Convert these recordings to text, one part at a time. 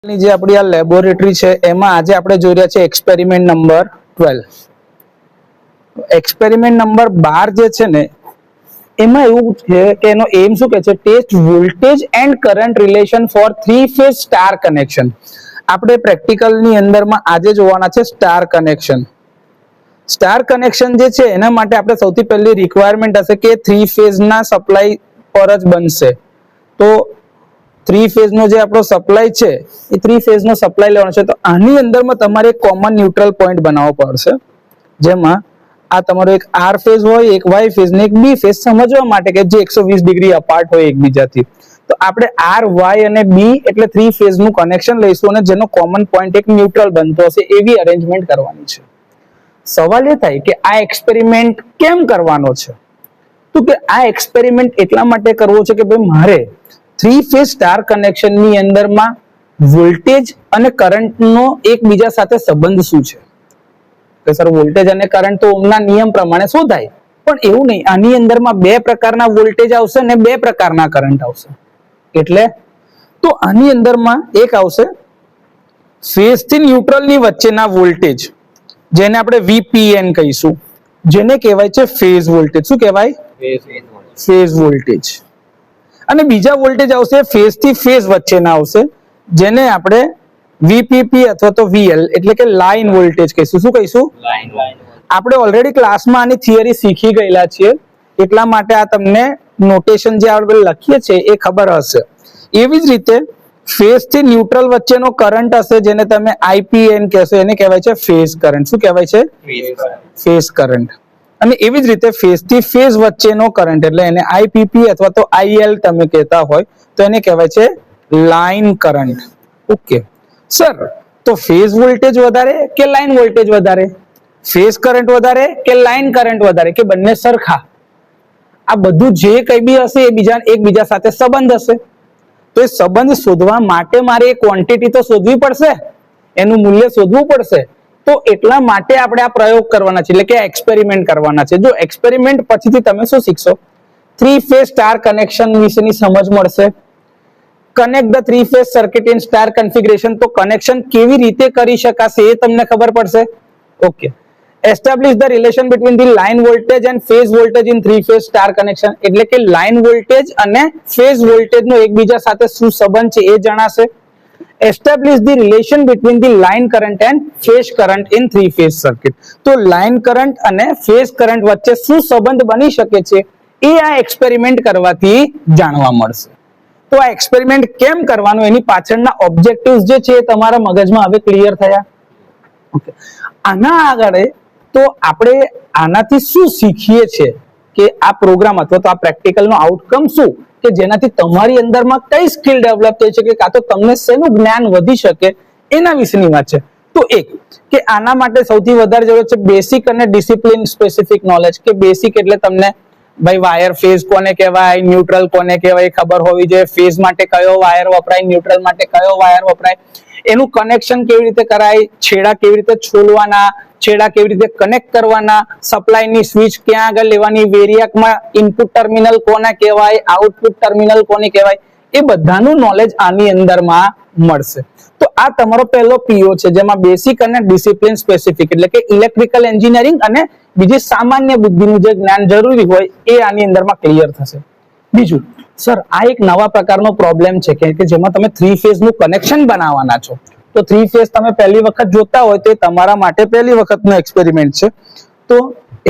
જે આપણી આ લેબોરેટરી છે એમાં આજે આપણે જોઈ રહ્યા છે એક્સપેરિમેન્ટ નંબર 12. એક્સપેરિમેન્ટ નંબર 12 જે છે ને એમાં એવું છે કે એનો એમ શું કહે છે, test voltage and current relation for 3 phase star connection. આપણે પ્રેક્ટિકલની અંદરમાં આજે જોવાના છે સ્ટાર કનેક્શન. સ્ટાર કનેક્શન જે છે એના માટે આપણે સૌથી પહેલી રિક્વાયરમેન્ટ હશે કે 3 ફેઝના સપ્લાય પર જ બનશે. તો 3 ફેઝ નો જે આપણો સપ્લાય છે એ 3 ફેઝ નો સપ્લાય લેવાનો છે. તો આની અંદરમાં તમારે એક કોમન ન્યુટ્રલ પોઈન્ટ બનાવવો પડશે, જેમાં આ તમારો એક આર ફેઝ હોય, એક વાય ફેઝ ને એક બી ફેઝ, સમજવા માટે કે જે 120 ડિગ્રી અપાર્ટ હોય એકબીજાથી. તો આપણે આર, વાય અને બી એટલે 3 ફેઝ નું કનેક્શન લઈશું અને જેનો કોમન પોઈન્ટ એક ન્યુટ્રલ બનતો હશે એવી અરેન્જમેન્ટ કરવાની છે. સવાલ એ થાય કે આ એક્સપેરિમેન્ટ કેમ કરવાનો છે? તો કે આ એક્સપેરિમેન્ટ એટલા માટે કરવો છે કે ભાઈ મારે 3 ફેઝ સ્ટાર કનેક્શન ની અંદરમાં વોલ્ટેજ અને કરંટ નો એકબીજા સાથે સંબંધ શું છે. કે સર વોલ્ટેજ અને કરંટ તો ઓહમના નિયમ પ્રમાણે શું થાય, પણ એવું નહીં. આની અંદરમાં બે પ્રકારના વોલ્ટેજ આવશે અને બે પ્રકારના કરંટ આવશે. એટલે તો આની અંદરમાં એક આવશે ફેઝ થી ન્યુટ્રલ ની વચ્ચેના વોલ્ટેજ, જેને આપણે VPN કહીશું, જેને કહેવાય છે ફેઝ વોલ્ટેજ. શું કહેવાય? Phase voltage. અને બીજા વોલ્ટેજ આવશે ફેઝ થી ફેઝ વચ્ચેના આવશે, જેને આપણે VPP અથવા તો VL એટલે કે લાઇન વોલ્ટેજ કહીશું. શું કહીશું? આપણે ઓલરેડી ક્લાસમાં આની થિયરી શીખી ગયેલા છીએ, એટલા માટે આ તમને નોટેશન જે આપણે લખીએ છીએ એ ખબર હશે. એવી જ રીતે ફેઝ થી ન્યુટ્રલ વચ્ચેનો કરંટ હશે, જેને તમે IPN કહેશો, એને કહેવાય છે ફેઝ કરંટ. શું કહેવાય છે? Phase current. અને એવી જ રીતે ફેઝ થી ફેઝ વચ્ચેનો કરંટ એટલે એને IPP અથવા તો IL તમે કહેતા હોય તો એને કહેવાય છે લાઇન કરંટ. ઓકે સર, તો ફેઝ વોલ્ટેજ વધારે કે લાઇન વોલ્ટેજ વધારે, ફેઝ કરંટ વધારે કે લાઇન કરંટ વધારે, કે બંને સરખા? આ બધું જે કંઈ બી હશે એ એકબીજા સાથે સંબંધ હશે. તો એ સંબંધ શોધવા માટે મારે એ ક્વોન્ટિટી તો શોધવી પડશે, એનું મૂલ્ય શોધવું પડશે. તો એટલા માટે આપણે આ પ્રયોગ કરવાના છે, એટલે કે એક્સપેરિમેન્ટ કરવાના છે. જો એક્સપેરિમેન્ટ પછીથી તમે શું શીખશો? 3 ફેઝ સ્ટાર કનેક્શન વિશેની સમજ મળશે. Connect the 3 phase circuit in star configuration, તો કનેક્શન કેવી રીતે કરી શકાશે એ તમને ખબર પડશે. Okay, establish the relation between the line voltage and phase voltage in 3 phase star connection, એટલે કે લાઇન વોલ્ટેજ અને ફેઝ વોલ્ટેજ નો એકબીજા સાથે શું સંબંધ છે એ જણાશે. Establish the relation between the line current and phase current in 3 phase circuit, તો લાઇન કરંટ અને ફેઝ કરંટ વચ્ચે શું સંબંધ બની શકે છે એ આ એક્સપેરિમેન્ટ કરવાથી જાણવા મળશે. તો આ એક્સપેરિમેન્ટ કેમ કરવાનું, એની પાછળના ઓબ્જેક્ટિવ્સ જે છે એ તમારા મગજમાં હવે ક્લિયર થયા. ઓકે, આના આગળ તો આપણે આનાથી શું શીખીએ છીએ કે આ પ્રોગ્રામ અથવા તો આ પ્રેક્ટિકલનો આઉટકમ શું, કે જેનાથી તમારી અંદરમાં કઈ સ્કિલ ડેવલપ થઈ શકે, કાં તો તમને શેનું જ્ઞાન વધી શકે એના વિશેની વાત છે. તો એક કે આના માટે સૌથી વધારે જરૂર છે બેસિક અને ડિસિપ્લિન સ્પેસિફિક નોલેજ. કે બેસિક એટલે તમને ભાઈ વાયર ફેઝ કોને કહેવાય, ન્યુટ્રલ કોને કહેવાય ખબર હોવી જોઈએ. ફેઝ માટે કયો વાયર વપરાય, ન્યુટ્રલ માટે કયો વાયર વપરાય, એનું કનેક્શન કેવી રીતે કરાય, છેડા કેવી રીતે છોલવાના, છેડા કેવી રીતે કનેક્ટ કરવાના, સપ્લાયની સ્વિચ ક્યાં આગળ લેવાની, વેરિયાકમાં ઇનપુટ ટર્મિનલ કોને કહેવાય, આઉટપુટ ટર્મિનલ કોને કહેવાય, એ બધાનું નોલેજ આની અંદરમાં મળશે. તો આ તમારો પહેલો PO છે, જેમાં બેસિક અને ડિસિપ્લિન સ્પેસિફિક એટલે કે ઇલેક્ટ્રિકલ એન્જિનિયરિંગ અને બીજી સામાન્ય બુદ્ધિનું જે જ્ઞાન જરૂરી હોય એ આની અંદરમાં ક્લિયર થશે. બીજું, સર આ એક નવા પ્રકારનો પ્રોબ્લેમ છે કે જેમાં તમે 3 ફેઝ નું કનેક્શન બનાવવાના છો. તો 3 ફેઝ તમે પહેલી વખત જોતા હોય તો તમારા માટે પહેલી વખતનો એક્સપેરિમેન્ટ છે. તો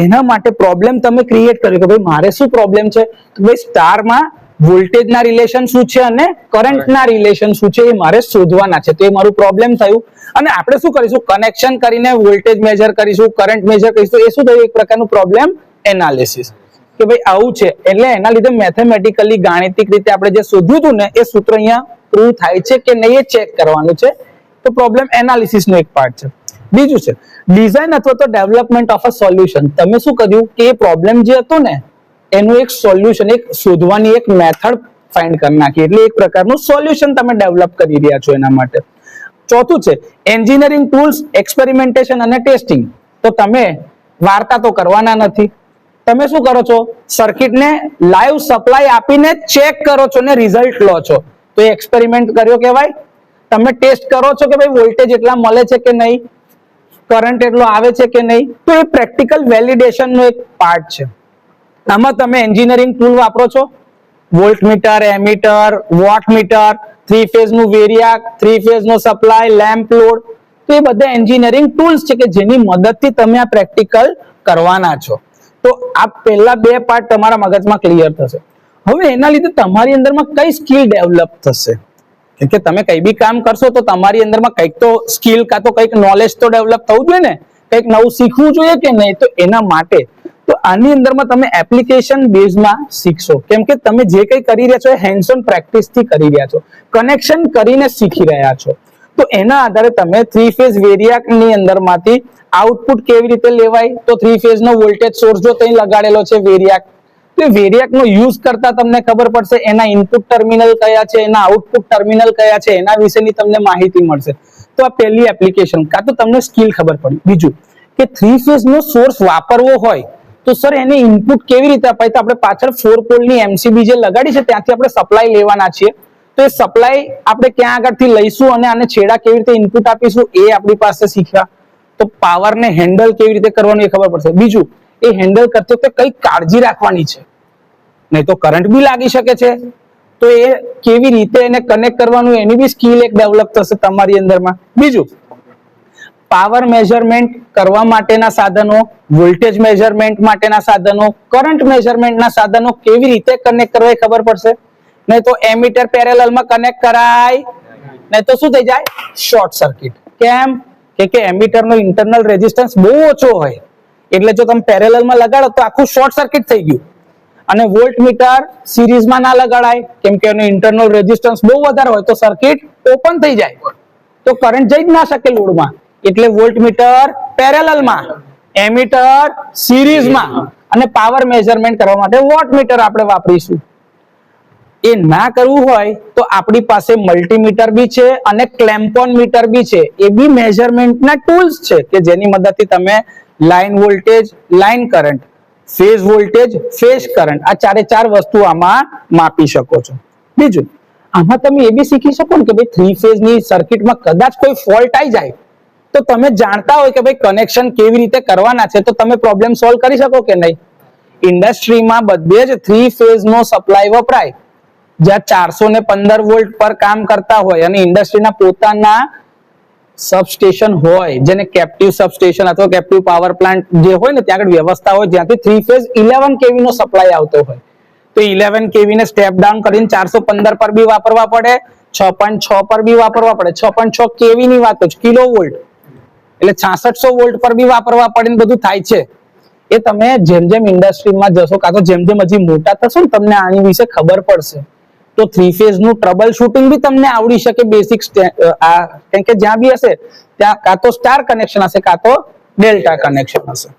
એના માટે પ્રોબ્લેમ તમે ક્રિએટ કર્યો કે ભાઈ મારે શું પ્રોબ્લેમ છે, તો ભાઈ સ્ટારમાં વોલ્ટેજના રિલેશન શું છે અને કરંટના રિલેશન શું છે એ મારે શોધવાના છે. તો એ મારું પ્રોબ્લેમ થયું. અને આપણે શું કરીશું, કનેક્શન કરીને વોલ્ટેજ મેજર કરીશું, કરંટ મેજર કરીશું. એ શું થયું, એક પ્રકારનું પ્રોબ્લેમ એનાલિસિસ, કે ભાઈ આવું છે. એટલે એના લીધે મેથેમેટિકલી ગાણિતિક રીતે આપણે જે શોધ્યું હતું ને એ સૂત્ર અહીંયા પ્રૂવ થાય છે કે નહીં એ ચેક કરવાનું છે. તો પ્રોબ્લેમ એનાલિસિસ નો એક પાર્ટ છે. બીજું છે ડિઝાઇન અથવા તો ડેવલપમેન્ટ ઓફ અ સોલ્યુશન. તમે શું કર્યું કે એ પ્રોબ્લેમ જે હતો ને એનું એક સોલ્યુશન, એક શોધવાની એક મેથડ ફાઇન્ડ કરી નાખી, એટલે એક પ્રકારનું સોલ્યુશન તમે ડેવલપ કરી રહ્યા છો એના માટે. ચોથું છે એન્જિનિયરિંગ ટૂલ્સ, એક્સપેરિમેન્ટેશન અને ટેસ્ટિંગ. તો તમે વાર્તા તો કરવાના નથી, તમે શું કરો છો, સર્કિટને લાઈવ સપ્લાય આપીને ચેક કરો છો ને રિઝલ્ટ લો છો. તો એ એક્સપેરિમેન્ટ કર્યો કહેવાય. તમે ટેસ્ટ કરો છો કે ભાઈ વોલ્ટેજ એટલા મળે છે કે નહીં, કરંટ એટલો આવે છે કે નહીં, તો એ પ્રેક્ટિકલ વેલિડેશન નો એક પાર્ટ છે. આમાં તમે એન્જિનિયરિંગ ટૂલ વાપરો છો, વોલ્ટમીટર, એમીટર, વોટમીટર, 3 ફેઝ નું વેરિયાક, 3 ફેઝ નો સપ્લાય, લેમ્પ લોડ, તો એ બધા એન્જિનિયરિંગ ટૂલ્સ છે કે જેની મદદથી તમે આ પ્રેક્ટિકલ કરવાના છો. તો આ પહેલા 2 પાર્ટ તમારા મગજમાં ક્લિયર થશે. હવે એના લીધે તમારી અંદરમાં કઈ સ્કિલ ડેવલપ થશે, કેમ કે તમે કઈ બી કામ કરશો તો તમારી અંદરમાં કંઈક તો સ્કિલ કાં તો કંઈક નોલેજ તો ડેવલપ થવું જોઈએ ને, કંઈક નવું શીખવું જોઈએ કે નહીં. તો એના માટે તો આની અંદરમાં તમે એપ્લિકેશન બેઝમાં શીખશો, કેમ કે તમે જે કંઈ કરી રહ્યા છો એ હેન્ડ્સ ઓન પ્રેક્ટિસ થી કરી રહ્યા છો, કનેક્શન કરીને શીખી રહ્યા છો. તો એના આધારે તમે 3 ફેઝ વેરિયાક ની અંદરમાંથી આઉટપુટ કેવી રીતે લેવાય, તો 3 ફેઝ નો વોલ્ટેજ સોર્સ જો ત્યાં લગાડેલો છે વેરિયાક, તો વેરિયાક નો યુઝ કરતા તમને ખબર પડશે એના ઇનપુટ ટર્મિનલ કયા છે, એના આઉટપુટ ટર્મિનલ કયા છે, એના વિશેની તમને માહિતી મળશે. તો આ પહેલી એપ્લિકેશન, કાં તો તમને સ્કિલ ખબર પડી. બીજું કે 3 ફેઝ નો સોર્સ વાપરવો હોય તો સર એને ઇનપુટ કેવી રીતે અપાય, તો આપણે પાછળ 4 પોલ ની એમસીબી જે લગાડી છે ત્યાંથી આપણે સપ્લાય લેવાના છીએ. તો એ સપ્લાય આપણે ક્યાં આગળથી લઈશું અને આને છેડા કેવી રીતે ઇનપુટ આપીશું એ આપણી પાસે શીખ્યા. તો પાવરને હેન્ડલ કેવી રીતે કરવાનું એ ખબર પડશે. બીજું એ હેન્ડલ કરતી વખતે કઈ કાળજી રાખવાની છે, નહીં તો કરંટ બી લાગી શકે છે, તો એ કેવી રીતે એને કનેક્ટ કરવાનું એની બી સ્કિલ એક ડેવલપ થશે તમારી અંદરમાં. બીજું પાવર મેઝરમેન્ટ કરવા માટેના સાધનો, વોલ્ટેજ મેઝરમેન્ટ માટેના સાધનો, કરંટ મેઝરમેન્ટના સાધનો કેવી રીતે કનેક્ટ કરવા એ ખબર પડશે. નહીં તો એમીટર પેરેલલમાં કનેક્ટ કરાય, નહીં તો શું થઈ જાય, શોર્ટ સર્કિટ. કેમ કે એમીટરનો ઇન્ટરનલ રેઝિસ્ટન્સ બહુ ઓછો હોય, એટલે જો તમે પેરેલલમાં લગાડો તો આખું શોર્ટ સર્કિટ થઈ ગયું. અને વોલ્ટમીટર સિરીઝમાં ના લગાડાય, કેમ કે એનો ઇન્ટરનલ રેઝિસ્ટન્સ બહુ વધારે હોય તો સર્કિટ ઓપન થઈ જાય, તો કરંટ જઈ જ ના શકે લોડમાં. એટલે વોલ્ટમીટર પેરેલલમાં, એમીટર સિરીઝમાં, અને પાવર મેઝરમેન્ટ કરવા માટે વોટમીટર આપણે વાપરીશું. એ ના કરવું હોય તો આપણી પાસે મલ્ટીમીટર બી છે અને ક્લેમ્પોન મીટર બી છે. એ બી મેઝરમેન્ટના ટૂલ્સ છે કે જેની મદદથી તમે line voltage, line current, phase voltage, phase current, આ 4 વસ્તુ આમાં માપી શકો છો. બીજું આમાં તમે એ બી શીખી શકો ને કે ભાઈ 3 ફેઝ ની સર્કિટમાં કદાચ કોઈ ફોલ્ટ આવી જાય તો તમે જાણતા હોય કે ભાઈ કનેક્શન કેવી રીતે કરવાના છે, તો તમે પ્રોબ્લેમ સોલ્વ કરી શકો કે નહીં. ઇન્ડસ્ટ્રીમાં બધે જ 3 ફેઝ નો સપ્લાય વપરાય, જ્યાં 415 વોલ્ટ પર કામ કરતા હોય અને ઇન્ડસ્ટ્રીના પોતાના સબસ્ટેશન હોય, જેને કેપ્ટિવ સબસ્ટેશન અથવા કેપ્ટિવ પાવર પ્લાન્ટ જે હોય ને ત્યાં આગળ વ્યવસ્થા હોય જ્યાંથી 3 ફેઝ 11 કેવી નો સપ્લાય આવતો હોય, તો 11 કેવી ને સ્ટેપ ડાઉન કરીને 415 પર બી વાપરવા પડે, 6.6 પર બી વાપરવા પડે. 6.6 કેવી ની વાત છે, કિલો વોલ્ટ, એટલે 6600 વોલ્ટ પર બી વાપરવા પડે ને બધું થાય છે. એ તમે જેમ જેમ ઇન્ડસ્ટ્રીમાં જશો કાં તો જેમ જેમ હજી મોટા થશો ને તમને આની વિશે ખબર પડશે. તો 3 ફેઝ નું ટ્રબલ શૂટિંગ બી તમને આવડી શકે બેસિક, કેમ કે જ્યાં બી હશે ત્યાં કાં તો સ્ટાર કનેક્શન હશે કાં તો ડેલ્ટા કનેક્શન હશે.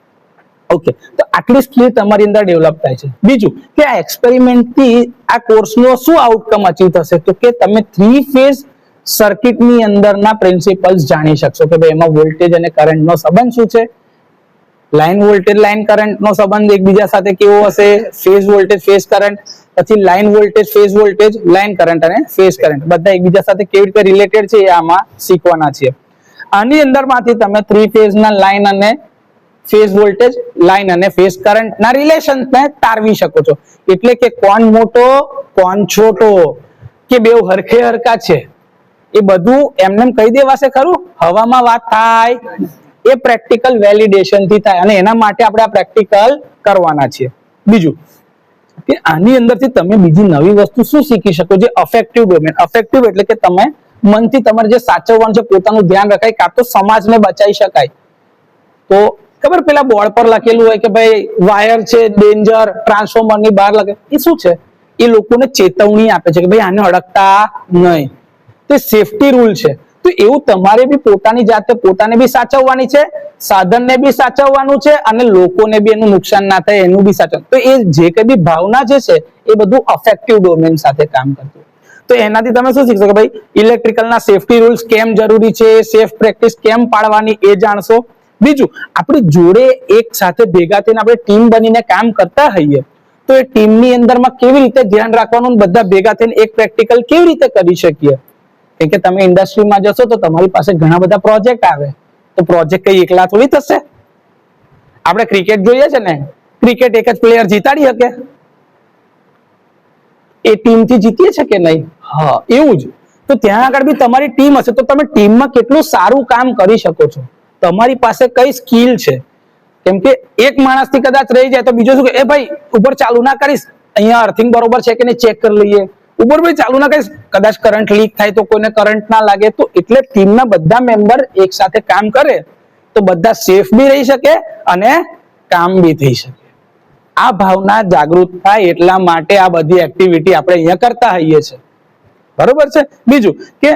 ઓકે, તો આટલી સ્કિલ તમારી અંદર ડેવલપ થાય છે. બીજું કે આ એક્સપેરિમેન્ટથી આ કોર્સનો શું આઉટકમ અચીવ થશે, તો કે તમે 3 ફેઝ સર્કિટની અંદરના પ્રિન્સિપલ્સ જાણી શકશો કે ભાઈ એમાં વોલ્ટેજ અને કરંટનો સંબંધ શું છે, લાઇન વોલ્ટેજ, લાઇન કરંટનો સંબંધ એકબીજા સાથે કેવો હશે, ફેઝ વોલ્ટેજ, ફેઝ કરંટ, પછી line voltage, phase voltage, line current અને ફેઝ કરંટ બધા એકબીજા સાથે કેવી રીતે રિલેટેડ છે એ આમાં શીખવાના છે. આની અંદરમાંથી તમે 3 ફેઝના લાઇન અને ફેઝ વોલ્ટેજ, લાઇન અને ફેઝ કરંટના રિલેશનને તારવી શકો છો. એટલે કે કોણ મોટો, કોણ છોટો, કે બેવ હરખે હરખા છે, એ બધું એમને કહી દેવાશે ખરું, હવામાં વાત થાય, એ પ્રેક્ટિકલ વેલિડેશન થી થાય અને એના માટે આપણે આ પ્રેક્ટિકલ કરવાના છીએ. બીજું કે આની અંદરથી તમે બીજી નવી વસ્તુ શું શીખી શકો, જે અફેક્ટિવ ડોમેન. અફેક્ટિવ એટલે કે તમે મનથી તમારે જે સાચવવાનું છે, પોતાનું ધ્યાન રખાય, કાં તો સમાજને બચાવી શકાય. તો ખબર પેલા બોર્ડ પર લખેલું હોય કે ભાઈ વાયર છે, ડેન્જર, ટ્રાન્સફોર્મર ની બહાર લખે, એ શું છે, એ લોકોને ચેતવણી આપે છે કે ભાઈ આને અડકતા નહીં, તે સેફટી રૂલ છે. તો એવું તમારે બી પોતાની જાતે પોતાને બી સાચવવાની છે, સાધનને બી સાચવવાનું છે અને લોકોને બી એનું નુકસાન ના થાય એનું બી સાચવવાનું. તો એ જે કઈ બી ભાવના જે છે એ બધું અફેક્ટિવ ડોમેન સાથે કામ કરતું. તો એનાથી તમે શું શીખશો કે ભાઈ ઇલેક્ટ્રિકલના સેફટી રૂલ્સ કેમ જરૂરી છે, સેફ પ્રેક્ટિસ કેમ પાડવાની એ જાણશો. બીજું આપણી જોડે એક સાથે ભેગા થઈને આપણે ટીમ બનીને કામ કરતા હોઈએ તો એ ટીમની અંદરમાં કેવી રીતે ધ્યાન રાખવાનું, બધા ભેગા થઈને એક પ્રેક્ટિકલ કેવી રીતે કરી શકીએ, કેમ કે તમે ઇન્ડસ્ટ્રીમાં જશો તો તમારી પાસે ઘણા બધા પ્રોજેક્ટ આવે, તો પ્રોજેક્ટ કઈ એકલા થોડી થશે. આપણે ક્રિકેટ જોઈએ છે ને, ક્રિકેટ એક જ પ્લેયર જીતાડી શકે? એ ટીમ થી જીતીએ છે કે નહીં? હા, એવું જ. તો ત્યાં આગળ બી તમારી ટીમ હશે તો તમે ટીમમાં કેટલું સારું કામ કરી શકો છો. તમારી પાસે કઈ સ્કિલ છે. કેમ કે એક માણસ થી કદાચ રહી જાય તો બીજો શું કે, એ ભાઈ ઉપર ચાલુ ના કરીશ, અહીંયા અર્થિંગ બરોબર છે કે નહીં ચેક કરી લઈએ. ઉપર ભાઈ ચાલુ ના કરીશ, કદાચ કરંટ લીક થાય તો કોઈને કરંટ ના લાગે. તો એટલે ટીમના બધા મેમ્બર એક સાથે કામ કરે તો બધા સેફ બી રહી શકે અને કામ બી થઈ શકે. આ ભાવના જાગૃત થાય એટલા માટે આ બધી એક્ટિવિટી આપણે અહીંયા કરતા હોઈએ છીએ. બરોબર છે. બીજું કે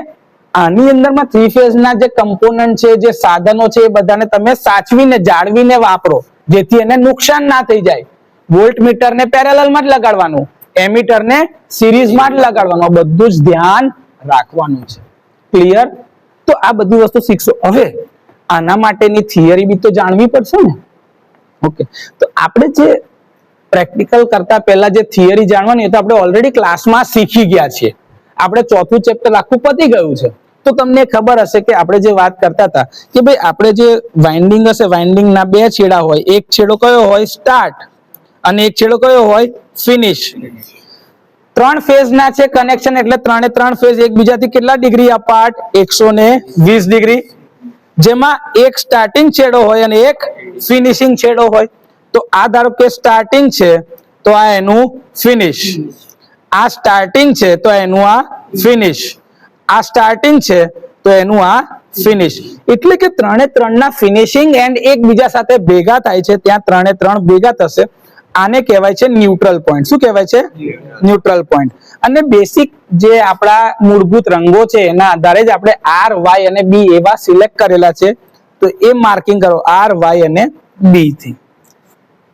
આની અંદરમાં થ્રી ફેઝ ના જે કમ્પોનન્ટ છે, જે સાધનો છે, એ બધાને તમે સાચવીને જાળવીને વાપરો, જેથી એને નુકસાન ના થઈ જાય. વોલ્ટ મીટર ને પેરેલલમાં જ લગાડવાનું, એમીટર ને સિરીઝમાં જ લગાડવાનું, બધું જ ધ્યાન રાખવાનું છે. ક્લિયર? તો આ બધી વસ્તુ શીખશો. હવે આના માટેની થિયરી બી તો જાણવી પડશે ને. ઓકે, તો આપણે જે પ્રેક્ટિકલ કરતા પહેલા જે થિયરી જાણવાની તો આપણે ઓલરેડી ક્લાસમાં શીખી ગયા છીએ. આપણે ચોથું ચેપ્ટર આખું પતી ગયું છે. તો તમને ખબર હશે કે આપણે જે વાત કરતા હતા કે ભાઈ આપણે જે વાઇન્ડિંગ હશે, વાઇન્ડિંગ ના બે છેડા હોય, એક છેડો કયો હોય? સ્ટાર્ટ, અને એક છેડો કયો હોય? ફિનિશ. ત્રણ ફેઝ ના છે કનેક્શન, એટલે ત્રણે ત્રણ ફેઝ એકબીજાથી કેટલા ડિગ્રી અપાર્ટ? 120 ડિગ્રી. જેમાં એક સ્ટાર્ટિંગ છેડો હોય અને એક ફિનિશિંગ છેડો હોય. તો આ ધારો કે સ્ટાર્ટિંગ છે તો આ એનું ફિનિશ, આ સ્ટાર્ટિંગ છે તો એનું આ ફિનિશ, આ સ્ટાર્ટિંગ છે તો એનું આ ફિનિશ. એટલે કે ત્રણે ત્રણના ફિનિશિંગ એન્ડ એકબીજા સાથે ભેગા થાય છે, ત્યાં ત્રણે ત્રણ ભેગા થશે. આને કહેવાય છે ન્યુટ્રલ પોઈન્ટ. શું કહેવાય છે? Neutral point. અને બેસિક જે આપણા મૂળભૂત રંગો છે એના આધારે જ આપણે આર, વાય અને બી એવા સિલેક્ટ કરેલા છે. તો એ માર્કિંગ કરો આર, વાય અને બી થી.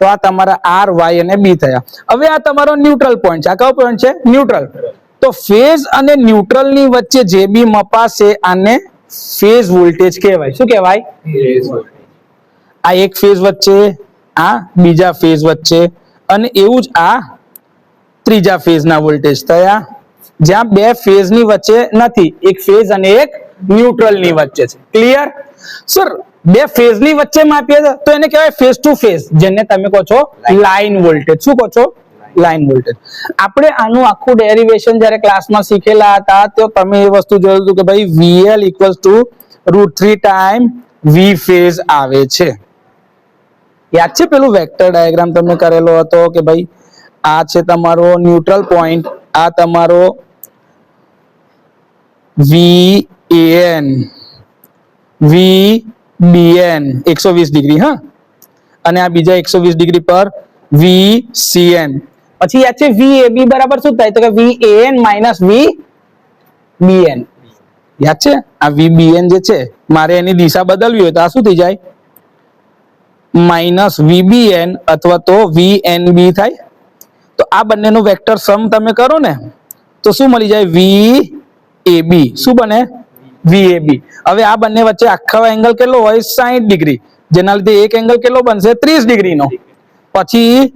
તો આ તમારા આર, વાય અને બી થયા. હવે આ તમારો ન્યુટ્રલ પોઈન્ટ છે. આ કયો પોઈન્ટ છે? ન્યુટ્રલ. તો ફેઝ અને ન્યુટ્રલ ની વચ્ચે જે બી મપાશે આને ફેઝ વોલ્ટેજ કહેવાય. શું કહેવાય? આ એક ફેઝ વચ્ચે, આ બીજા ફેઝ વચ્ચે, અને એવું જ આ ત્રીજા ફેઝ ના વોલ્ટેજ થયા, જ્યાં બે ફેઝ ની વચ્ચે નથી, એક ફેઝ અને એક ન્યુટ્રલ ની વચ્ચે છે. ક્લિયર? સર બે ફેઝ ની વચ્ચે માપીએ તો એને કહેવાય ફેઝ ટુ ફેઝ, જેને તમે કહો છો લાઈન વોલ્ટેજ. શું કહો છો? Line voltage. આપણે આનું આખું ડેરિવેશન જ્યારે ક્લાસમાં શીખેલા હતા તો તમે એ વસ્તુ જોયું હતું કે ભાઈ VL = √3 ટાઈમ V ફેઝ આવે છે. યાદ છે પેલું વેક્ટર ડાયાગ્રામ તમે કરેલો હતો કે ભાઈ આ છે તમારો ન્યુટ્રલ પોઈન્ટ, આ તમારો VAN, VBN 120 ડિગ્રી, હા, અને આ બીજા 120 ડિગ્રી પર VCN. પછી યાદ છે VAB બરાબર શું થાય? તો કે VAN - VBN. યાદ છે? આ VBN જે છે મારે એની દિશા બદલવી હોય તો આ શું થઈ જાય? -VBN અથવા તો VNB થાય. તો આ બંનેનું વેક્ટર સમ તમે કરો ને તો શું મળી જાય? VAB. શું બને? VAB. હવે આ બંને વચ્ચે આખો એંગલ કેટલો હોય? 60 ડિગ્રી, જેના લીધે એક એંગલ કેટલો બનશે? 30 ડિગ્રીનો. પછી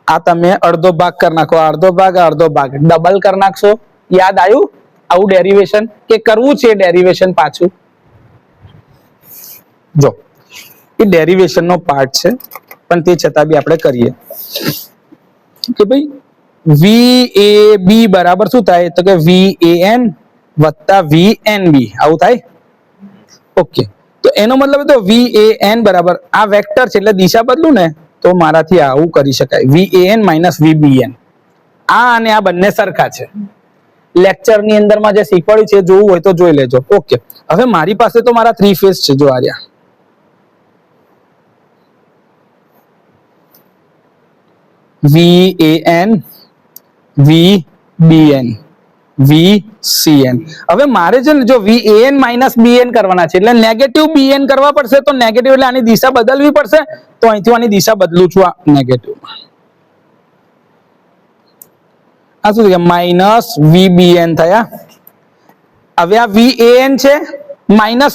આ તમે અડધો ભાગ કરી નાખો, અડધો ભાગ, અડધો ભાગ, ડબલ કરી નાખશો. યાદ આવ્યું આવું ડેરિવેશન કે કરવું છે? ડેરિવેશન પાછું જો એ ડેરિવેશન નો પાર્ટ છે, પણ તે છતાં બી આપણે કરીએ કે ભાઈ VAB બરાબર શું થાય? તો કે VAN + VNB. આવું થાય. ઓકે, તો એનો મતલબ તો VAN બરાબર આ વેક્ટર છે એટલે દિશા બદલું ને તો મારાથી આવું કરી શકાય, VAN - VBN. આ અને આ બંને સરખા છે. લેક્ચર ની અંદરમાં જે શીખવાડ્યું છે જોવું હોય તો જોઈ લેજો. ઓકે, હવે મારી પાસે તો મારા 3 ફેઝ છે. જો આર્યા VAN, VBN, VCN. હવે મારે છે ને જો VAN - BN કરવાના છે એટલે નેગેટિવ BN કરવા પડશે. તો નેગેટિવ એટલે આની દિશા બદલવી પડશે. તો અહીંથી આની દિશા બદલું છું આ નેગેટિવ. આ શું થયા? -VBN થયા. હવે આ VAN છે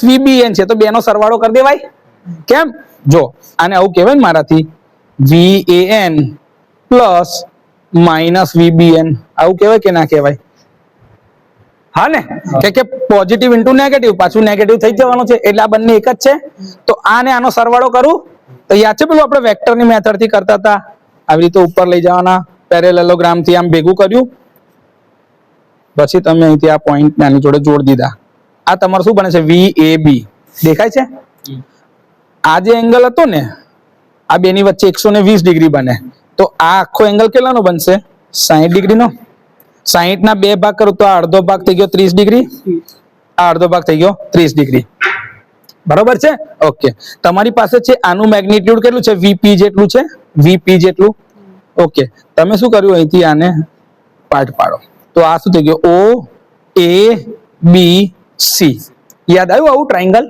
-VBN છે તો બેનો સરવાળો કરી દેવાય. કેમ? જો આને આવું કહેવાય ને મારાથી VAN + -VBN. આવું કહેવાય કે ના કહેવાય? હા ને, કે પોઝિટિવ ઇન્ટુ નેગેટિવ, પાછું નેગેટિવ થઈ જવાનું છે, એટલે આ બંને એક જ છે. તો આને આનો સરવાળો કરું તો યાદ છે પેલું આપણે વેક્ટરની મેથડ થી કરતા હતા, આવી રીતે ઉપર લઈ જવાના, પેરેલેલોગ્રામ થી આમ ભેગું કર્યું, પછી તમે અહીંથી આ પોઈન્ટ આની જોડે જોડી દીધા. આ તમારું શું બને છે? VAB. દેખાય છે? આ જે એંગલ હતો ને, આ બેની વચ્ચે 120 ડિગ્રી બને, તો આ આખો એંગલ કેટલાનો બનશે? 60 ડિગ્રીનો. 60 ના 2 ભાગ કરું તો આ અડધો ભાગ થઈ ગયો 30 ડિગ્રી, આ અડધો ભાગ થઈ ગયો 30 ડિગ્રી. બરોબર છે? ઓકે. તમારી પાસે છે આનું મેગ્નિટ્યુડ કેટલું છે? VP જેટલું છે, VP જેટલું. ઓકે, તમે શું કર્યું? અહીંથી આને પાર્ટ પાડો, તો આ શું થઈ ગયો? OABC. યાદ આવ્યું આવું ટ્રાયંગલ?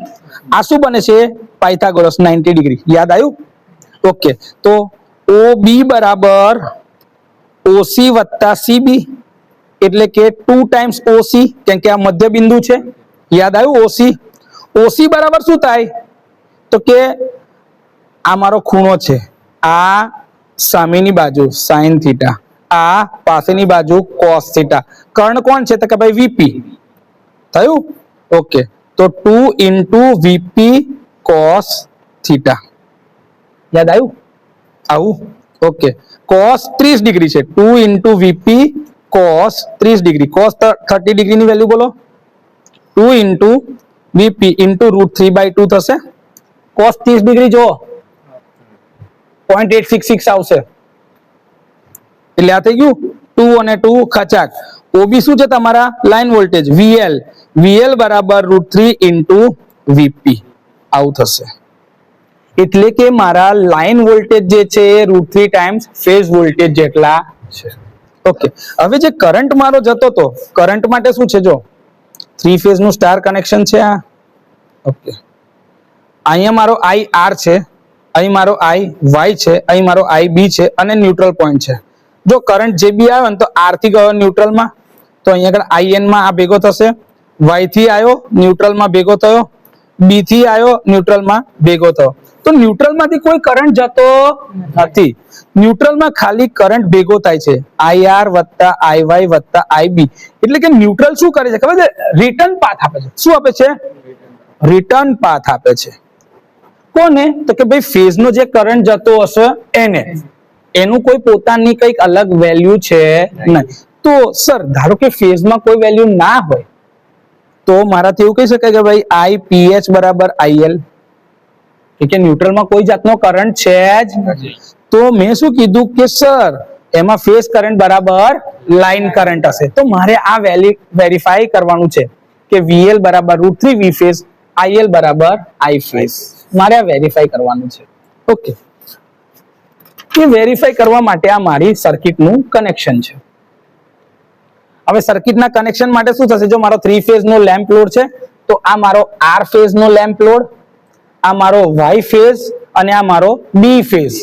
આ શું બને છે? Pythagoras 90 degree. યાદ આવ્યું? ઓકે, તો OB બરાબર OC વત્તા CB, એટલે કે 2 ટાઈમ્સ OC, કેમ કે આ મધ્ય બિંદુ છે. યાદ આવ્યું? OC બરાબર શું થાય? તો કે આ મારો ખૂણો છે, આ સામેની બાજુ sin થીટા, આ પાસેની બાજુ cos થીટા. કર્ણ કોણ છે? તો કે ભાઈ VP. થયું? ઓકે, તો 2 ઇન્ટુ VP cos થીટા. યાદ આવ્યું? આવું. ઓકે, cos 30 ડિગ્રી છે, 2 into VP cos 30 degree. cos 30 ડિગ્રીની વેલ્યુ બોલો? 2 ઇન્ટુ VP ઇન્ટુ √3/2 થશે. cos 30 ડિગ્રી જો 0.866 આવશે, એટલે આ થઈ ગયું 2 અને 2 ખચાક. OB શું છે તમારા? લાઈન વોલ્ટેજ VL બરાબર √3 ઇન્ટુ VP. આવું થશે. એટલે કે મારા લાઈન વોલ્ટેજ જે છે એ √3 ટાઈમ્સ ફેઝ વોલ્ટેજ જેટલા છે. ઓકે, હવે જે કરંટ મારો જતો હતો, કરંટ માટે શું છે? જો 3 ફેઝ નું સ્ટાર કનેક્શન છે આ. ઓકે, અહીંયા મારો IR છે, અહીં મારો IY છે, અહીં મારો IB છે, અને ન્યુટ્રલ પોઈન્ટ છે. જો કરંટ જે બી આવ્યો ને તો R થી ગયો ન્યુટ્રલમાં, તો અહીંયા આગળ IN માં આ ભેગો થશે, Y થી આવ્યો ન્યુટ્રલમાં ભેગો થયો, B થી આવ્યો ન્યુટ્રલમાં ભેગો થયો. તો ન્યુટ્રલ માંથી કોઈ કરંટ જતો નથી, ન્યુટ્રલમાં ખાલી કરંટ ભેગો થાય છે, IR વત્તા IY વત્તા IB. એટલે કે ન્યુટ્રલ શું કરે છે ખબર છે? રિટર્ન પાથ આપે છે. શું આપે છે? રિટર્ન પાથ આપે છે. કોને? તો કે ભાઈ ફેઝ નો જે કરંટ જતો હશે એને, એનું કોઈ પોતાની કઈક અલગ વેલ્યુ છે નહીં. તો સર ધારો કે ફેઝમાં કોઈ વેલ્યુ ના હોય, તો મારાથી એવું કહી શકાય કે ભાઈ IPH બરાબર IL, કે ન્યુટ્રલમાં કોઈ જાતનો કરંટ છે જ. તો મેં શું કીધું કે સર એમાં ફેઝ કરંટ બરાબર લાઈન કરંટ હશે. તો મારે આ વેરીફાઈ કરવાનું છે કે VL બરાબર √3 V ફેઝ, IL બરાબર I ફેઝ. મારે આ વેરીફાઈ કરવાનું છે. ઓકે, એ વેરીફાઈ કરવા માટે આ મારી સર્કિટનું કનેક્શન છે. હવે સર્કિટના કનેક્શન માટે શું થશે? જો મારો 3 ફેઝ નો લેમ્પ લોડ છે, તો આ મારો R ફેઝ નો લેમ્પ લોડ, આ મારો Y ફેઝ અને આ મારો B ફેઝ.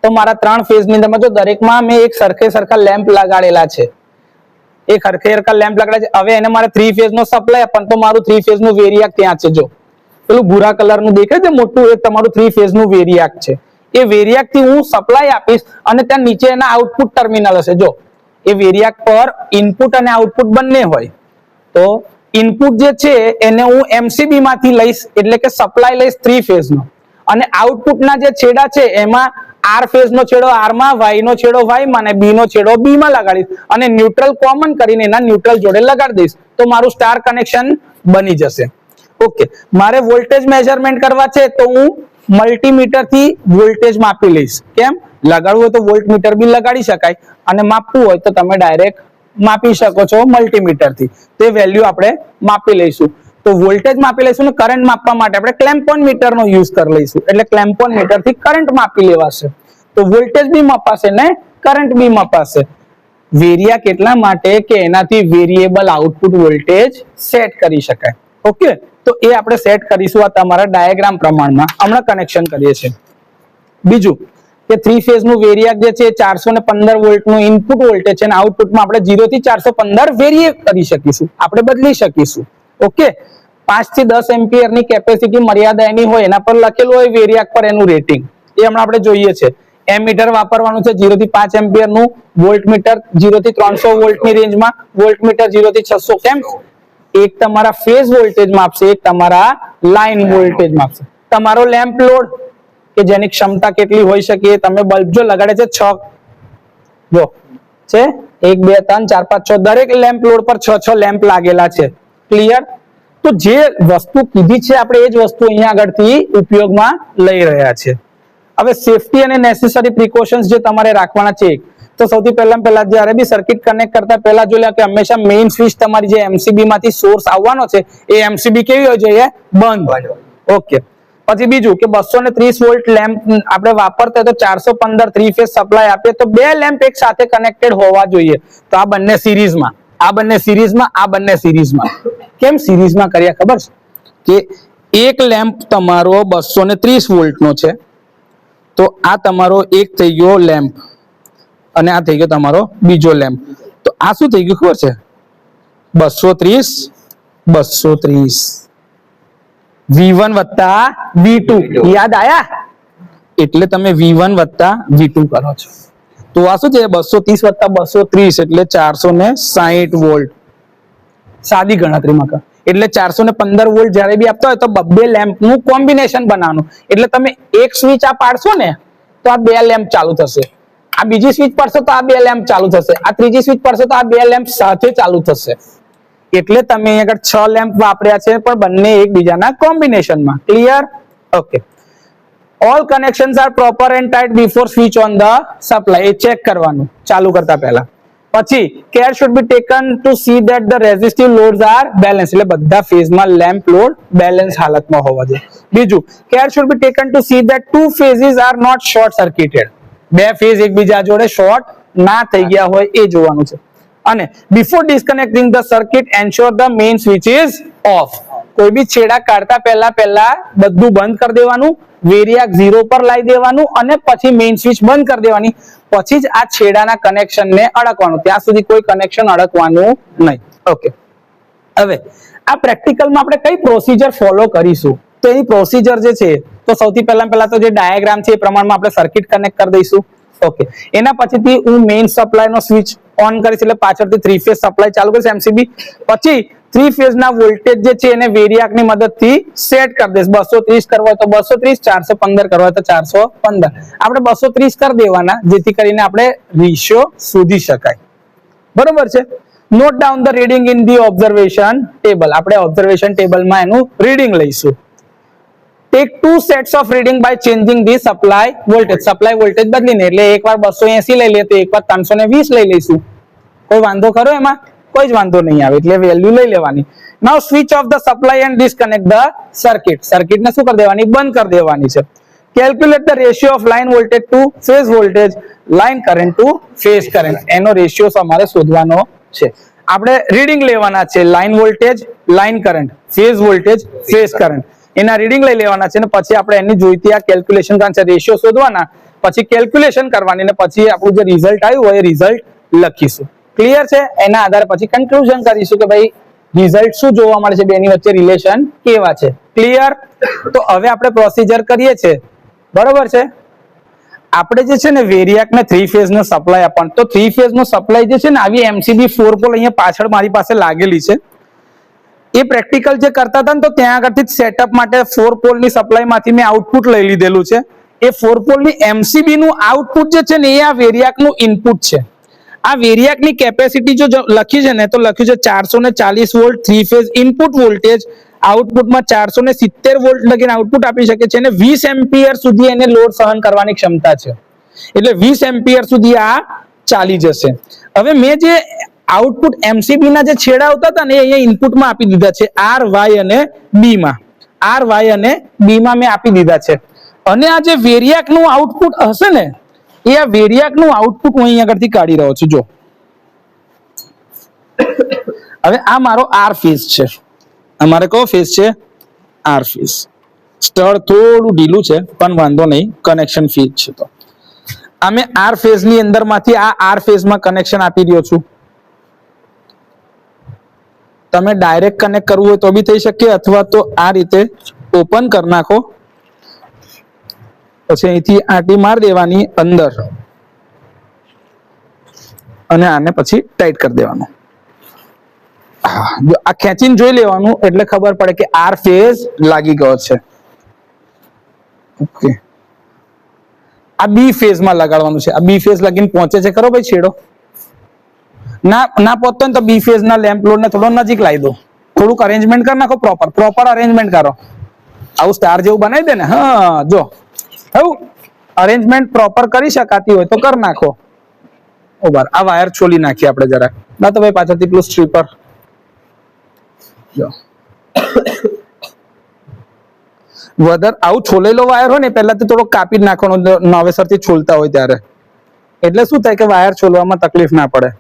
તો મારા 3 ફેઝ ની અંદર જો દરેકમાં મેં એક સરખા લેમ્પ લગાડેલા છે, એક સરખા લેમ્પ લગાડ્યા છે. હવે એને મારે 3 ફેઝ નો સપ્લાય આપવાનો, તો મારું 3 ફેઝ નું વેરિયાક ત્યાં છે. જો પેલું ભૂરા કલર નું દેખાય છે મોટું, એ તમારું 3 ફેઝ નું વેરિયાક છે. એ વેરિયાક થી હું સપ્લાય આપીશ, અને ત્યાં નીચે એના આઉટપુટ ટર્મિનલ હશે. જો એ વેરિયાક પર ઇનપુટ અને આઉટપુટ બંને હોય, તો ઇનપુટ જે છે એને હું MCB માંથી લઈશ, એટલે કે સપ્લાય લઈશ 3 ફેઝ નો, અને આઉટપુટના જે છેડા છે એમાં R ફેઝ નો છેડો R માં, Y નો છેડો Y માં, અને B નો છેડો B માં લગાડીશ, અને ન્યુટ્રલ કોમન કરીને એના ન્યુટ્રલ જોડે લગાડી દઈશ, તો મારું સ્ટાર કનેક્શન બની જશે. ઓકે, મારે વોલ્ટેજ મેઝરમેન્ટ કરવા છે, તો હું મલ્ટીમીટર થી વોલ્ટેજ માપી લઈશ. કેમ? લગાડવું હોય તો વોલ્ટમીટર બી લગાડી શકાય, અને માપવું હોય તો તમે ડાયરેક્ટ માપી શકો છો મલ્ટીમીટર થી. તે વેલ્યુ આપણે માપી લઈશું. તો વોલ્ટેજ માપી લઈશું, ને કરંટ માપવા માટે આપણે ક્લેમ્પોન મીટર નો યુઝ કરી લઈશું. એટલે ક્લેમ્પોન મીટર થી કરંટ માપી લેવાશે, તો વોલ્ટેજ બી મપાશે ને કરંટ બી મપાશે. વેરિયાક એટલા માટે કે એનાથી વેરિયેબલ આઉટપુટ વોલ્ટેજ સેટ કરી શકાય. ઓકે, તો એ આપણે સેટ કરીશું આ તમારા ડાયાગ્રામ પ્રમાણમાં. હમણાં કનેક્શન કરીએ છીએ. બીજું કે 3 ફેઝ નું વેરિયાક જે છે 415 વોલ્ટ નું ઇનપુટ વોલ્ટેજ છે, અને આઉટપુટમાં આપણે 0 થી 415 વેરિયેટ કરી શકીશું, આપણે બદલી શકીશું. ઓકે, 5 થી 10 એમ્પિયર ની કેપેસિટી મર્યાદા એની હોય, એના પર લખેલું હોય વેરિયાક પર એનું રેટિંગ, એ હમણાં આપણે જોઈએ છે. એમીટર વાપરવાનું છે 0 થી 5 એમ્પિયર નું, વોલ્ટમીટર 0 થી 300 વોલ્ટ ની રેન્જમાં, વોલ્ટમીટર 0 થી 600. કેમ? એક તમારા ફેઝ વોલ્ટેજ માપશે, એક તમારા લાઇન વોલ્ટેજ માપશે. તમારો લેમ્પ લોડ કે જેની ક્ષમતા કેટલી હોઈ શકે, તમે બલ્બ જો લગાડે છે 6 જો છે 1 2 3 4 5 6 દરેક લેમ્પ લોડ પર 6 લેમ્પ લાગેલા છે. ક્લિયર? તો જે વસ્તુ કીધી છે આપણે એ જ વસ્તુ અહીંયા આગળથી ઉપયોગમાં લઈ રહ્યા છે. હવે સેફટી અને નેસેસરી પ્રિકોશન્સ જે તમારે રાખવાના છે, તો સૌથી પહેલા જ્યારે બી સર્કિટ કનેક્ટ કરતા પહેલા જોઈ લો કે હંમેશા મેઇન સ્વિચ તમારી જે એમસીબી માંથી સોર્સ આવવાનો છે એ એમસીબી કેવી હોય જોઈએ? બંધ. ઓકે. પછી બીજું કે 230 વોલ્ટ લેમ્પ આપણે વાપરતા તો 415 થ્રી ફેઝ સપ્લાય આપીએ તો 2 લેમ્પ એક સાથે કનેક્ટેડ હોવા જોઈએ. તો આ બંને સિરીઝમાં, આ બંને સિરીઝમાં, આ બંને સિરીઝમાં. કેમ સિરીઝમાં કર્યા ખબર છે? કે એક લેમ્પ તમારો 230 વોલ્ટનો છે, તો આ તમારો એક થઈ ગયો લેમ્પ અને આ થઈ ગયો તમારો બીજો લેમ્પ. તો આ શું થઈ ગયું ખબર છે? 230 230 V1 વત્તા V2. યાદ આયા? એટલે તમે V1 વત્તા V2 કરો છો. તો આ શું છે? 230 વત્તા 230 એટલે 460 વોલ્ટ. સાદી ગણતરીમાં કરો એટલે 415 વોલ્ટ જ્યારે બી આપતા હોય તો બબ્બે લેમ્પ નું કોમ્બિનેશન બનાવવાનું. એટલે તમે એક સ્વિચ આ પાડશો ને તો આ 2 લેમ્પ ચાલુ થશે, આ બીજી સ્વિચ પડશે તો આ 2 લેમ્પ ચાલુ થશે, આ ત્રીજી સ્વિચ પડશે તો આ 2 લેમ્પ સાથે ચાલુ થશે. એટલે તમે અહીં આગળ 6 લેમ્પ વાપર્યા છે પણ બંને એકબીજાના કોમ્બિનેશનમાં. Clear? Okay. All connections are proper and tight before switch on the supply. એ ચેક કરવાનું ચાલુ કરતા પહેલા. પછી care should be taken to see that the resistive loads are balance. એટલે બધા ફેઝમાં લેમ્પ લોડ બેલેન્સ હાલતમાં હોવા જોઈએ. બીજું care should be taken to see that two phases are not short circuited. 2 phase એકબીજા જોડે શોર્ટ ના થઈ ગયા હોય એ જોવાનું છે. અને before disconnecting the circuit ensure the main switch is off. કોઈ બી છેડા કાઢતા પહેલા બધું બંધ કરી દેવાનું, વેરિયાક 0 પર લાવી દેવાનું અને પછી મેઇન સ્વિચ બંધ કરી દેવાની. પછી જ આ છેડાના કનેક્શનને અડકવાનું. ત્યાં સુધી કોઈ કનેક્શન અડકવાનું નહીં. ઓકે. હવે આ પ્રેક્ટિકલમાં આપણે કઈ પ્રોસીજર ફોલો કરીશું? તો એની પ્રોસીજર જે છે તો સૌથી પહેલા તો જે ડાયાગ્રામ છે એ પ્રમાણમાં આપણે સર્કિટ કનેક્ટ કરી દઈશું. ઓકે. એના પછીથી હું મેઇન સપ્લાયનો સ્વિચ ઓન કરીશ એટલે પાછળથી 3 ફેઝ સપ્લાય ચાલુ કરીશ એમસીબી. પછી 3 ફેઝ ના વોલ્ટેજ જે છે એને વેરિયાક ની મદદથી સેટ કરી દઈશ. 230 કરવા હોય તો 230, 415 કરવા હોય તો 415. આપણે 230 કરી દેવાના જેથી કરીને આપણે રેશિયો શોધી શકાય. બરોબર છે? Note down the reading in the observation table. આપણે ઓબ્ઝર્વેશન ટેબલમાં એનું રીડિંગ લઈશું. Take 2 sets of reading by changing the supply voltage. Supply voltage બદલીને એટલે એકવાર 280 લઈ લઈએ તો એકવાર 320 લઈ લઈશું. કોઈ વાંધો ખરો એમાં? કોઈ જ વાંધો નહીં આવે. એટલે વેલ્યુ લઈ લેવાની. Now switch off the supply and disconnect the circuit. સર્કિટને શું કરી દેવાની? બંધ કરી દેવાની છે. Calculate the ratio of line voltage to phase voltage, line current to phase current. એનો રેશિયો અમારે શોધવાનો છે. આપણે રીડિંગ લેવાના છે line voltage, line current, phase voltage, phase current. એના રીડિંગ લઈ લેવાના છે અને પછી આપણે એની જોઈતી આ કેલ્ક્યુલેશન કરવાનું છે, રેશિયો શોધવાના, પછી કેલ્ક્યુલેશન કરવાની અને પછી આપણું જે રિઝલ્ટ આવ્યું હોય એ રિઝલ્ટ લખીશું. ક્લિયર છે? એના આધારે પછી કન્ક્લુઝન કરીશું કે ભાઈ રિઝલ્ટ શું જોવા મળે છે, બેની વચ્ચે રિલેશન કેવા છે. ક્લિયર? તો હવે આપણે પ્રોસીજર કરીએ છીએ. બરોબર છે? આપણે જે છે ને વેરિયાક ને 3 ફેઝ નો સપ્લાય આપવાનો. તો 3 ફેઝ નો સપ્લાય જે છે ને આવી એમસીબી 4 પોલ અહીંયા પાછળ મારી પાસે લાગેલી છે. એ પ્રેક્ટિકલ જે કરતા હતા ને તો ત્યાં આગળથી સેટઅપ માટે 4 પોલની સપ્લાય માંથી મેં આઉટપુટ લઈ લીધેલું છે. એ 4 પોલની એમસીબી નું આઉટપુટ જે છે ને એ આ વેરિયાક નું ઇનપુટ છે. આ વેરિયાક ની કેપેસિટી જો લખી છે ને તો લખ્યું છે 440 વોલ્ટ 3 ફેઝ ઇનપુટ વોલ્ટેજ, આઉટપુટમાં 470 વોલ્ટ લગીને આઉટપુટ આપી શકે છે અને 20 એમ્પિયર સુધી એને લોડ સહન કરવાની ક્ષમતા છે. એટલે 20 એમ્પિયર સુધી આ ચાલી જશે. હવે મેં જે આઉટપુટ એમસીબી ના જે છેડા આવતા હતા ને એ અહીંયા ઇનપુટમાં આપી દીધા છે આર, વાય અને બી માં. આર, વાય અને બી માં મેં આપી દીધા છે. અને આ જે વેરિયાક નું આઉટપુટ હશે ને એ આ વેરિયાક નું આઉટપુટ હું અહીં આગળથી કાઢી રહ્યો છું. જો હવે આ મારો આર ફેઝ છે. અમારે કયો ફેઝ છે? R phase. સ્તર થોડું ઢીલું છે પણ વાંધો નહીં, કનેક્શન ફીટ છે. તો અમે આર ફેઝ ની અંદર માંથી આ આર ફેઝ માં કનેક્શન આપી રહ્યો છું. તમે ડાયરેક્ટ કનેક્ટ કરવું હોય તો બી થઈ શકે અથવા તો આ રીતે ઓપન કરી નાખો, પછી અહીંથી આંટી માર દેવાની અંદર અને આને પછી ટાઈટ કરી દેવાનું. હા, જો આ ખેંચીને જોઈ લેવાનું એટલે ખબર પડે કે આર ફેઝ લાગી ગયો છે. ઓકે, આ બી ફેઝ માં લગાડવાનું છે. આ બી ફેઝ લગીને પહોંચે છે ખરો ભાઈ છેડો? ના ના પહોંચતો ને તો બી ફેઝ ના લેમ્પ લોડ ને થોડો નજીક લાવી દો, થોડુંક અરેન્જમેન્ટ કરી નાખો, પ્રોપર અરેન્જમેન્ટ કરો. આવું સ્ટાર જેવું બનાવી દે ને. હા, જો આવું અરેન્જમેન્ટ પ્રોપર કરી શકાતી હોય તો કરી નાખો. ઓબર આ વાયર છોલી નાખીએ આપણે જરાક. ના તો ભાઈ પાછળથી પેલું સ્ટ્રીપર જો વધર આવું છોલેલો વાયર હોય ને પહેલાથી થોડો કાપી જ નાખવાનો નવેસરથી છોલતા હોય ત્યારે, એટલે શું થાય કે વાયર છોલવામાં તકલીફ ના પડે.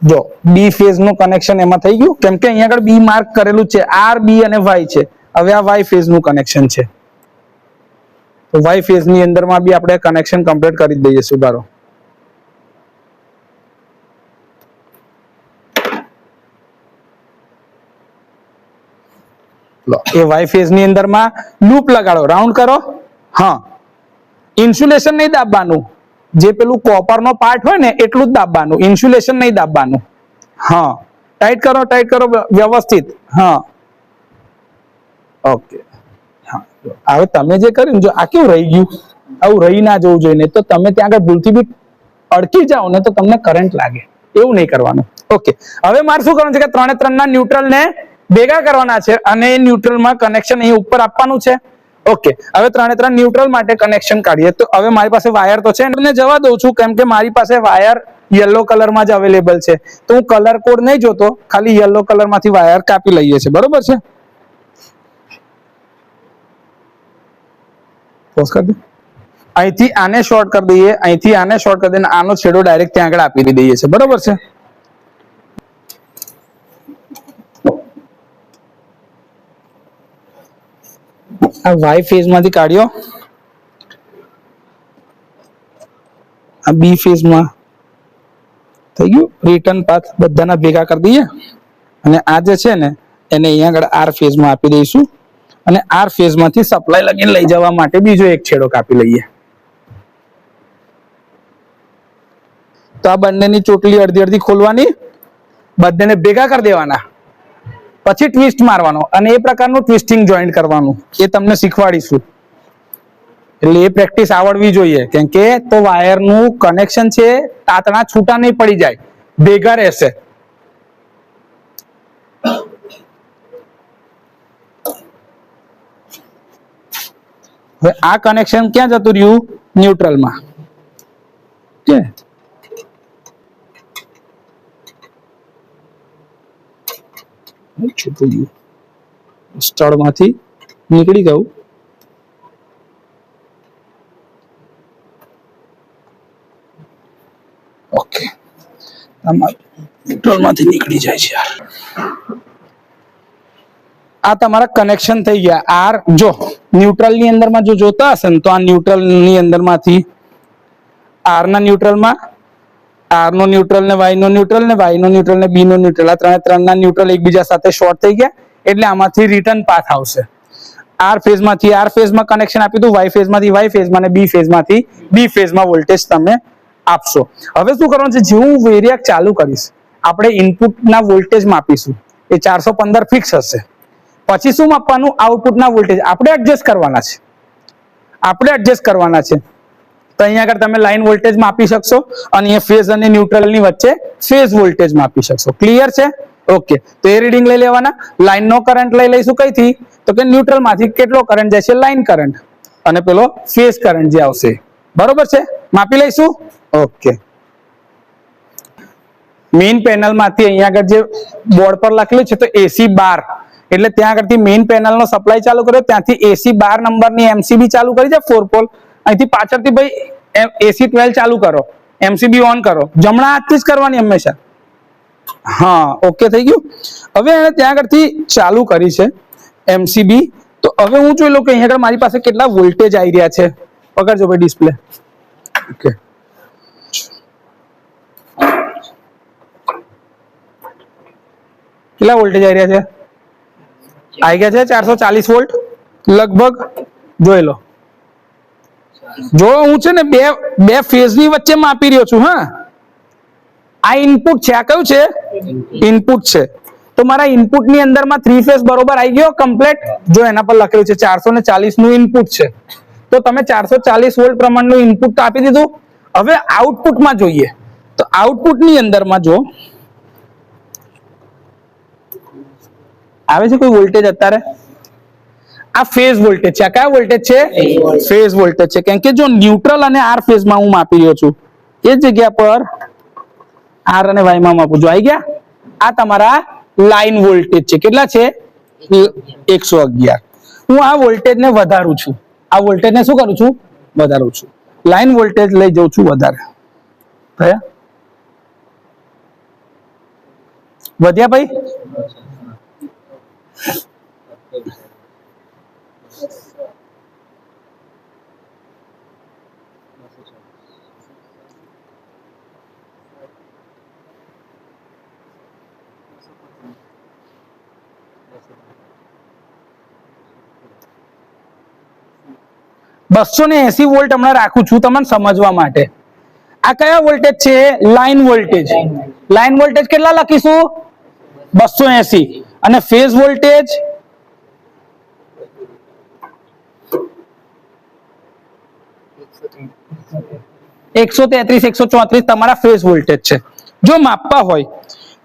જો બી ફેઝ નું કનેક્શન એમાં થઈ ગયું, કેમ કે અહીંયા આગળ બી માર્ક કરેલું છે, આર બી અને વાય છે. હવે આ વાય ફેઝ નું કનેક્શન છે, તો વાય ફેઝ ની અંદરમાં બી આપણે કનેક્શન કમ્પ્લીટ કરી દઈએ. સુધારો એ વાય ફેઝ ની અંદરમાં લૂપ લગાડો, રાઉન્ડ કરો. હા, ઇન્સ્યુલેશન નહીં દાબવાનું, જે પેલું કોપર નો પાર્ટ હોય ને એટલું જ દાબવાનું, ઇન્સ્યુલેશન નહીં દાબવાનું. હા, ટાઈટ કરો વ્યવસ્થિત. હા, ઓકે. હા, હવે તમે જે કર્યું જો આ કેવું રહી ગયું, આવું રહી ના જવું જોઈએ. તો તમે ત્યાં આગળ ભૂલથી બી અડકી જાઓ ને તો તમને કરંટ લાગે, એવું નહીં કરવાનું. ઓકે, હવે મારે શું કરવાનું છે કે 3 3 ના ન્યુટ્રલ ને ભેગા કરવાના છે અને એ ન્યુટ્રલ માં કનેક્શન અહીં ઉપર આપવાનું છે. ઓકે, હવે 3 3 ન્યુટ્રલ માટે કનેક્શન કાઢીએ. તો હવે મારી પાસે વાયર તો છે, એને જવા દઉં છું કેમ કે મારી પાસે વાયર યલો કલર માં જ અવેલેબલ છે. તો હું કલર કોડ નહીં જોતો, ખાલી યલો કલર માંથી વાયર કાપી લઈએ છે. બરોબર છે? અહીંથી આને શોર્ટ કરી દઈએ, અહીંથી આને શોર્ટ કરી દઈએ, આનો છેડો ડાયરેક્ટ ત્યાં આગળ આપી દઈએ છે. બરોબર છે? આ વાય ફેઝ માંથી કાઢ્યો, આ બી ફેઝ માં થઈ ગયું. રિટર્ન પાથ બધાના ભેગા કરી દઈએ અને આ જે છે ને એને અહીંયા આગળ આર ફેઝ માં આપી દઈશું અને આર ફેઝ માંથી સપ્લાય લગીને લઈ જવા માટે બીજો એક છેડો કાપી લઈએ. તો આ બંનેની ચોટલી અડધી અડધી ખોલવાની, બંનેને ભેગા કરી દેવાના, પછી ટ્વિસ્ટ મારવાનો અને એ પ્રકારનું ટ્વિસ્ટિંગ જોઈન્ટ કરવાનું. એ તમને શીખવાડીશું, એટલે એ પ્રેક્ટિસ આવડવી જોઈએ. કેમ કે તો વાયરનું કનેક્શન છે તાતણા છૂટા નહીં પડી જાય, ભેગા રહેશે. હવે આ કનેક્શન ક્યાં જતું રહ્યું? ન્યુટ્રલમાં. કે છૂટું ગયું, સ્ટડમાંથી નીકળી ગયું. ઓકે, ન્યુટ્રલમાંથી નીકળી જાય છે યાર. આ તમારા કનેક્શન થઈ ગયા. આર જો ન્યુટ્રલ ની અંદરમાં જો જોતા હશે ને તો આ ન્યુટ્રલ ની અંદરમાંથી આર ના ન્યુટ્રલમાં, આર નો ન્યુટ્રલ ને વાય નો ન્યુટ્રલ ને વાય નો ન્યુટ્રલ ને બી નો ન્યુટ્રલ, આ 3 3 ના ન્યુટ્રલ એકબીજા સાથે શોર્ટ થઈ ગયા. એટલે આમાંથી રિટર્ન પાથ આવશે. આર ફેઝ માંથી આર ફેઝ માં કનેક્શન આપી દઉં, વાય ફેઝ માંથી વાય ફેઝ માં અને બી ફેઝ માંથી બી ફેઝ માં વોલ્ટેજ તમે આપશો. હવે શું કરવાનું છે, જેવું વેરિયાક ચાલુ કરીશ આપણે ઇનપુટ ના વોલ્ટેજ માપીશું. એ 415 ફિક્સ હશે. પછી શું માપવાનું? આઉટપુટ ના વોલ્ટેજ આપણે એડજસ્ટ કરવાના છે, તો અહીંયા આગળ તમે લાઈન વોલ્ટેજ માપી શકશો અને અહીંયા ફેઝ અને ન્યુટ્રલ ની વચ્ચે ફેઝ વોલ્ટેજ માપી શકશો. ક્લિયર છે? ઓકે, તો એ રીડિંગ લઈ લેવાના. લાઈન નો કરંટ લઈ લઈશું કઈથી? તો કે ન્યુટ્રલ માંથી કેટલો કરંટ જાય છે? Line current. અને પેલો ફેઝ કરંટ જે આવશે. બરોબર છે? માપી લઈશું. ઓકે, મેઇન પેનલ માંથી અહીંયા આગળ જે બોર્ડ પર લખેલું છે તો એસી 12, એટલે ત્યાં આગળથી મેઇન પેનલ નો સપ્લાય ચાલુ કર્યો, ત્યાંથી એસી 12 નંબરની એમસીબી ચાલુ કરી છે 4 પોલ. અહીંથી પાછળથી ભાઈ એસી 12 ચાલુ કરો, એમસીબી ઓન કરો. જમણા હાથથી જ કરવાની હંમેશા. હા, ઓકે થઈ ગયું. હવે એને ત્યાં આગળથી ચાલુ કરી છે એમસીબી. તો હવે હું જોઈ લઉં કે અહીંયા આગળ મારી પાસે કેટલા વોલ્ટેજ આવી રહ્યા છે. પકડજો ભાઈ ડિસ્પ્લે. ઓકે, કેટલા વોલ્ટેજ આવી રહ્યા છે? આવી ગયા છે 440 વોલ્ટ લગભગ. જોઈ લો જો હું છે ને બે ફેઝ ની વચ્ચે માપી રહ્યો છું. હા, આ ઇનપુટ છે, આ કયું છે? ઇનપુટ છે. તો મારા ઇનપુટ ની અંદર માં 3 ફેઝ બરોબર આવી ગયો કમ્પ્લીટ. જો એના પર લખેલું છે 440 નું ઇનપુટ છે, તો તમે 440 વોલ્ટ પ્રમાણનું ઇનપુટ તો આપી દીધું. હવે આઉટપુટમાં જોઈએ, તો આઉટપુટ ની અંદરમાં જો આવે છે કોઈ વોલ્ટેજ અત્યારે, આ ફેઝ વોલ્ટેજ છે. આ કયા વોલ્ટેજ છે? ફેઝ વોલ્ટેજ છે. કેમ કે જો ન્યુટ્રલ અને આર ફેઝ માં હું માપી રહ્યો છું, એ જગ્યા પર આર અને વાય માં માપું છું. આવી ગયા? આ તમારા લાઈન વોલ્ટેજ છે. કેટલા છે? 111. હું આ વોલ્ટેજ ને વધારું છું. આ વોલ્ટેજ ને શું કરું છું? વધારું છું. લાઈન વોલ્ટેજ લઈ જઉં છું વધારે. થયા? વધ્યા ભાઈ? $280 વોલ્ટ હમણાં રાખું છું તમને સમજવા માટે. આ કયા વોલ્ટેજ છે? Line voltage. લાઈન વોલ્ટેજ કેટલા લખીશું? 280. અને ફેઝ વોલ્ટેજ $133, તમારા ફેઝ વોલ્ટેજ છે. જો માપવા હોય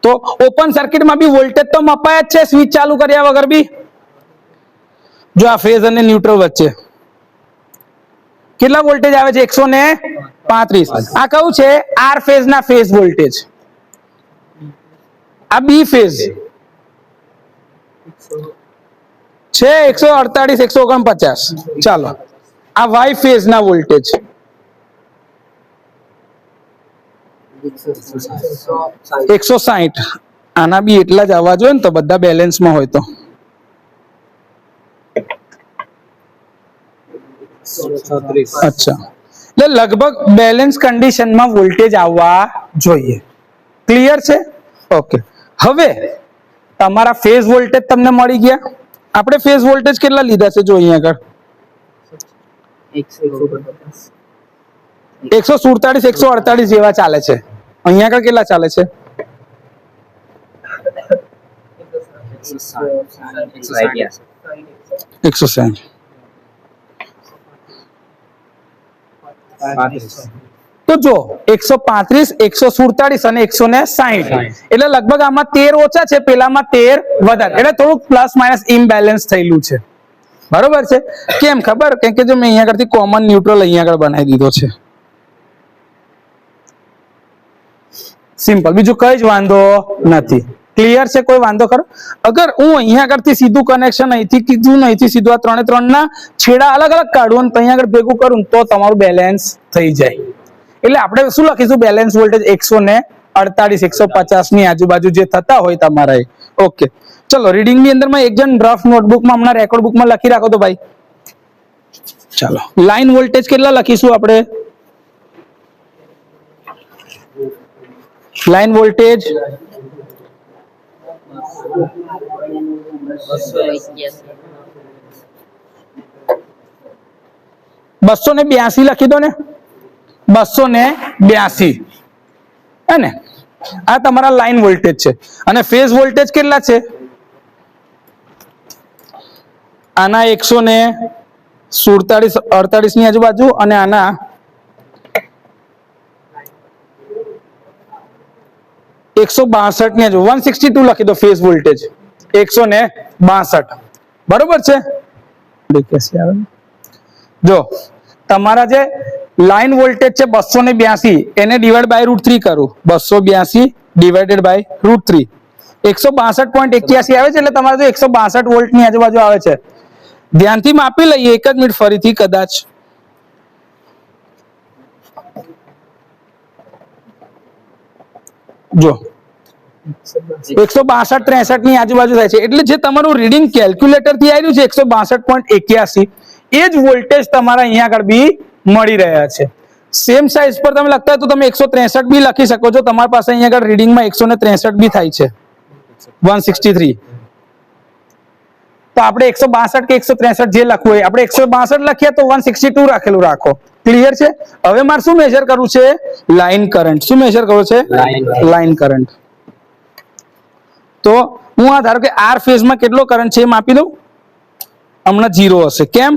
તો ઓપન સર્કિટમાં બી વોલ્ટેજ તો મપાય જ છે, સ્વિચ ચાલુ કર્યા વગર બી. જો આ ફેઝ અને ન્યુટ્રલ વચ્ચે કેટલા વોલ્ટેજ આવે છે? 135. આ કયું છે? આર ફેઝ ના ફેઝ વોલ્ટેજ. આ બી ફેઝ છે 148, 149. ચાલો, આ વાય ફેઝ ના વોલ્ટેજ 160. આના બી એટલા જ આવવા જોઈએ ને, તો બધા બેલેન્સમાં હોય તો. અચ્છા, એટલે લગભગ બેલેન્સ કન્ડિશનમાં વોલ્ટેજ આવવા જોઈએ. ક્લિયર છે? ઓકે. હવે તમારા ફેઝ વોલ્ટેજ તમને મળી ગયા. આપણે ફેઝ વોલ્ટેજ કેટલા લીધા છે? જો અહીંયા આગળ 147, 148 જેવા ચાલે છે. અહીંયા આગળ કેટલા ચાલે છે? 160. તો જો 135, 147 અને 160, એટલે લગભગ આમાં 13 ઓછા છે, પેલામાં 13 વધારે, એટલે થોડુંક પ્લસ માઇનસ ઇમ્બેલેન્સ થયેલું છે. બરોબર છે? કેમ ખબર? કેમ કે જો મેં અહીંયા આગળથી કોમન ન્યુટ્રલ અહીંયા આગળ બનાવી દીધો છે. સિમ્પલ, બીજું કઈ જ વાંધો નથી. ક્લિયર છે? કોઈ વાંધો ખરો? અગર હું અહીંયા આગળથી સીધું કનેક્શન અહીંથી કીધું, અહીંથી સીધું આ 3 ના છેડા અલગ અલગ કાઢું અને અહીંયા આગળ ભેગું કરું તો તમારું બેલેન્સ થઈ જાય. એટલે આપણે શું લખીશું? બેલેન્સ વોલ્ટેજ 148, 150 ની આજુબાજુ જે થતા હોય તમારા. ઓકે, ચલો રીડિંગ ની અંદરમાં એક જણ રફ નોટબુકમાં હમણાં રેકોર્ડ બુકમાં લખી રાખો તો ભાઈ. ચાલો, લાઈન વોલ્ટેજ કેટલા લખીશું આપણે? લાઈન વોલ્ટેજ 282 લખી દો ને. 282 હે ને? આ તમારા લાઈન વોલ્ટેજ છે. અને ફેઝ વોલ્ટેજ કેટલા છે? આના 147, 48 ની આજુબાજુ, અને આના 162 ની આજુ. 162 લખી દો ફેઝ વોલ્ટેજ. 162. બરોબર છે? જો તમારા જે લાઈન વોલ્ટેજ છે 282, એને ડિવાઈડ બાય √3 કરું. 282 ડિવાઇડેડ બાય √3, 162.81 આવે છે. એટલે તમારે જો 162 વોલ્ટ ની આજુબાજુ આવે છે. ધ્યાનથી માપી લઈએ. એક જ મિનિટ ફરીથી કદાચ. જો 162, 63 ની આજુબાજુ થાય છે. એટલે જે તમારું રીડિંગ કેલ્ક્યુલેટર થી આવ્યું છે 162.81, એ જ વોલ્ટેજ તમારા અહીંયા આગળ બી મળી રહ્યા છે. સેમ સાઇઝ પર તમે લખતા હોય તો તમે 163 બી લખી શકો છો. તમારી પાસે અહીંયા આગળ રીડિંગમાં 163 બી થાય છે. 163. તો આપણે 162 કે 163 જે લખવું હોય આપણે 162 લખીએ તો 162 રાખેલું રાખો. ક્લિયર છે? હવે મારે શું મેજર કરવું છે? Line current. શું મેજર કરવું છે? Line current. તો હું આ ધારો કે આર ફેઝમાં કેટલો કરંટ છે એ માપી દઉં. હમણાં 0 હશે. કેમ?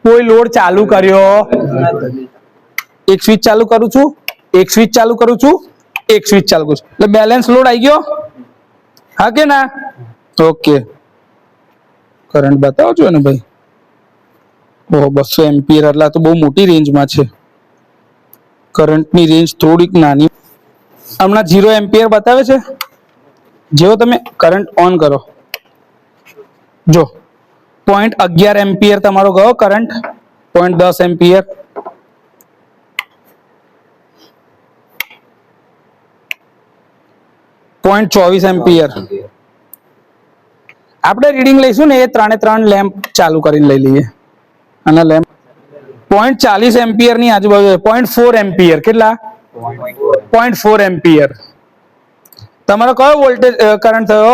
કોઈ લોડ ચાલુ કર્યો, એક સ્વિચ ચાલુ કરું છું, એક સ્વિચ ચાલુ કરું છું, એક સ્વિચ ચાલુ કરું છું, એટલે બેલેન્સ લોડ આવી ગયો. હા કે ના? ઓકે. કરંટ બતાવજો ને ભાઈ. ઓહો 200 એમ્પિયર એટલે તો બહુ મોટી રેન્જમાં છે. કરંટની રેન્જ થોડીક નાની. હમણાં 0 એમ્પિયર બતાવે છે. જેવો તમે કરંટ ઓન કરો જો 0.11 એમ્પિયર તમારો ગયો કરંટ, 0.10 એમ્પિયર, 0.24 એમ્પિયર. આપણે રીડિંગ લઈશું ને એ 3 લેમ્પ ચાલુ કરીને લઈ લઈએ. અને લેમ્પ 0.40 એમ્પિયર ની આજુબાજુ, 0.4 એમ્પિયર. કેટલા? 0.4 એમ્પિયર. તમારો કયો વોલ્ટેજ કરંટ થયો?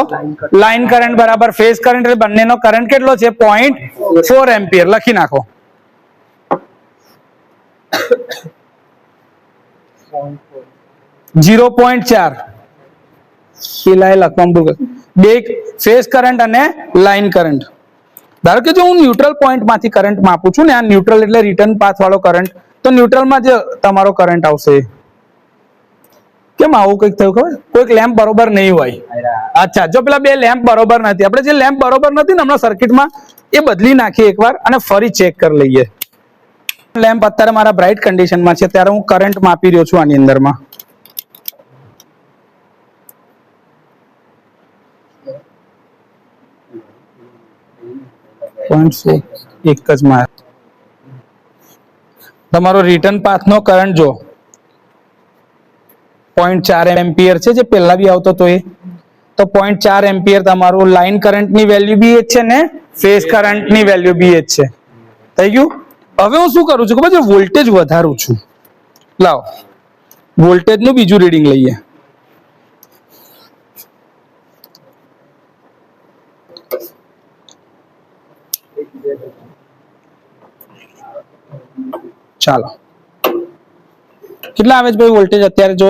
લાઈન કરંટ બરાબર ફેઝ કરંટ, એટલે બંનેનો કરંટ કેટલો છે? 0.4 એમ્પિયર. લખી નાખો. 0.4 પેલા લખવાનું ભૂલ. બે ફેઝ કરંટ અને લાઈન કરંટ. ધારો કે જો હું ન્યુટ્રલ પોઈન્ટ માંથી કરંટ માપું છું ને, આ ન્યુટ્રલ એટલે રિટર્ન પાથ વાળો કરંટ, તો ન્યુટ્રલમાં જ તમારો કરંટ આવશે. કેમ આવું કંઈક થયું ખબર? કોઈક લેમ્પ બરોબર નહીં હોય. અચ્છા, જો પેલા બે લેમ્પ બરોબર નથી, આપણે જે લેમ્પ બરોબર નથી ને હમણાં સર્કિટમાં એ બદલી નાખીએ એકવાર અને ફરી ચેક કરી લઈએ. લેમ્પ અત્યારે મારા બ્રાઇટ કન્ડિશનમાં છે, ત્યારે હું કરંટ માપી રહ્યો છું આની અંદરમાં. એક જ માં તમારો રિટર્ન પાથનો કરંટ જો 0.4 એમ્પિયર છે, જે પહેલા બી આવતો હતો એ. તો 0.4 એમ્પિયર તમારું લાઈન કરંટની વેલ્યુ બી એ જ છે ને ફેઝ કરંટની વેલ્યુ બી એ જ છે. થઈ ગયું? હવે હું શું કરું છું ખબર છે? વોલ્ટેજ વધારું છું. લાવો વોલ્ટેજનું બીજું રીડિંગ લઈએ. ચાલો કેટલા આવે છે ભાઈ વોલ્ટેજ અત્યારે? જો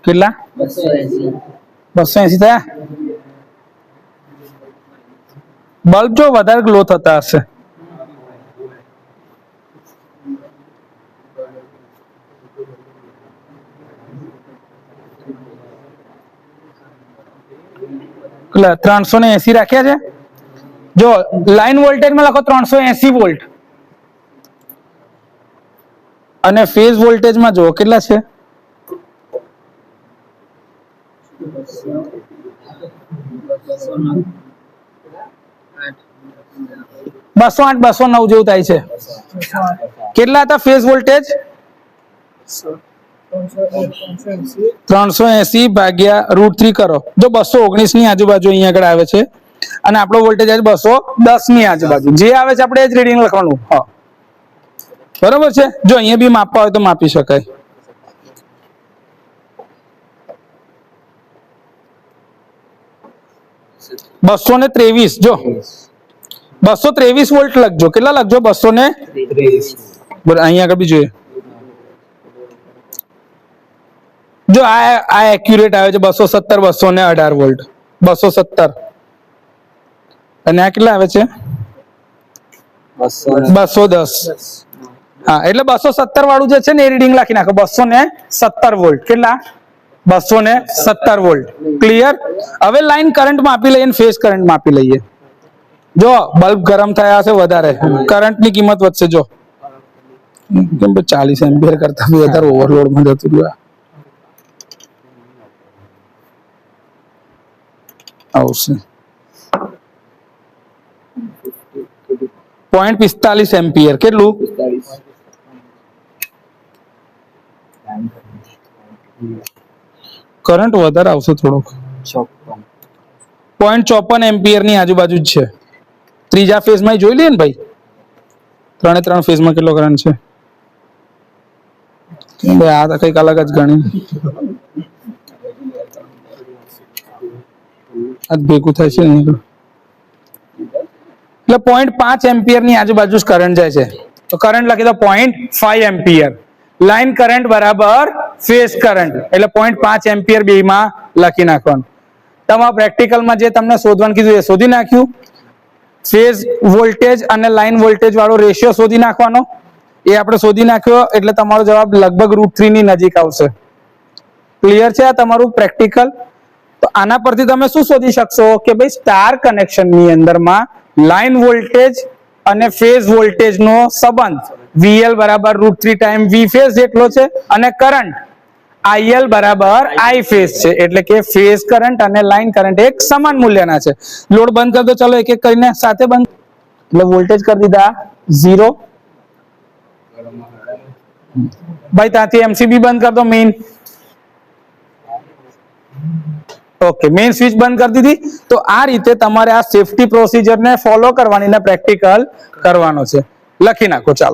કેટલા? 280 થયા. બલ્બ જો વધારે ગ્લો થતા હશે. કેટલા? 380 રાખ્યા છે. જો લાઈન વોલ્ટેજમાં લખો 380 વોલ્ટ અને ફેઝ વોલ્ટેજમાં જો કેટલા છે? 208 209 જેવું થાય છે. કેટલા હતા ફેઝ વોલ્ટેજ? 380 ભાગ્યા √3 કરો. જો 219 ની આજુબાજુ અહીંયા આગળ આવે છે અને આપણો વોલ્ટેજ આજે 210 ની આજુબાજુ જે આવે છે આપણે એ જ રીડિંગ લખવાનું. હા બરોબર છે. જો અહીંયા બી માપવા હોય તો માપી શકાય. $223. જો 223 વોલ્ટ લખજો. કેટલા લખજો? 223. બરાબર. અહીંયા આગળ બી જોઈએ. જો આ એક્યુરેટ આવે છે 217 218 વોલ્ટ. 217 અને આ કેટલા આવે છે? 210. હા એટલે 217 વાળું જે છે ને એ રીડિંગ લખી નાખો. 217 વોલ્ટ. કેટલા? 217 વોલ્ટ. ક્લિયર? હવે લાઈન કરંટ માપી લઈએ અને ફેઝ કરંટ માપી લઈએ. જો બલ્બ ગરમ થયા હશે વધારે, કરંટની કિંમત વધશે. જો કેમ 40 એમ્પિયર કરતા બી વધારે ઓવરલોડમાં જતું રહ્યું. આવશે 0.45 એમ્પિયર. કેટલું? કરંટ વધારે આવશે થોડોક. 0.54 એમ્પિયર ની આજુબાજુ જ છે. ત્રીજા ફેઝમાં જોઈ લઈએ ને ભાઈ, 3 ફેઝમાં કેટલો કરંટ છે. આ તો કંઈક અલગ જ ગણ્યું. આ ભેગું થાય છે ને એટલે 0.5 એમ્પિયર ની આજુબાજુ કરંટ જાય છે. તો કરંટ લખી દો 0.5 એમ્પિયર. લાઈન કરંટ બરાબર ફેઝ કરંટ એટલે 0.5 એમ્પિયર બે માં લખી નાખવાનું. તમારા પ્રેક્ટિકલમાં જે તમને શોધવાનું કીધું એ શોધી નાખ્યું. ફેઝ વોલ્ટેજ અને લાઈન વોલ્ટેજ વાળો રેશિયો શોધી નાખવાનો, એ આપણે શોધી નાખ્યો એટલે તમારો જવાબ લગભગ √3 ની નજીક આવશે. ક્લિયર છે આ તમારું પ્રેક્ટિકલ? તો આના પરથી તમે શું શોધી શકશો કે ભાઈ સ્ટાર કનેક્શન ની અંદરમાં લાઈન વોલ્ટેજ અને ફેઝ વોલ્ટેજ નો સંબંધ VL બરાબર √3 ટાઈમ V ફેઝ જેટલો છે અને કરંટ IL બરાબર I ફેઝ છે, એટલે કે ફેઝ કરંટ અને લાઈન કરંટ એક સમાન મૂલ્યના છે. લોડ બંધ કરી દો, ચલો એક એક કરીને સાથે બંધ. એટલે વોલ્ટેજ કરી દીધા 0. ભાઈ ત્યાંથી MCB બંધ કરી દો મેઇન. ઓકે, મેઇન સ્વિચ બંધ કરી દીધી. તો આ રીતે તમારે આ સેફટી પ્રોસિજર ને ફોલો કરવાની ને પ્રેક્ટિકલ કરવાનો છે. લખી નાખો ચાલો.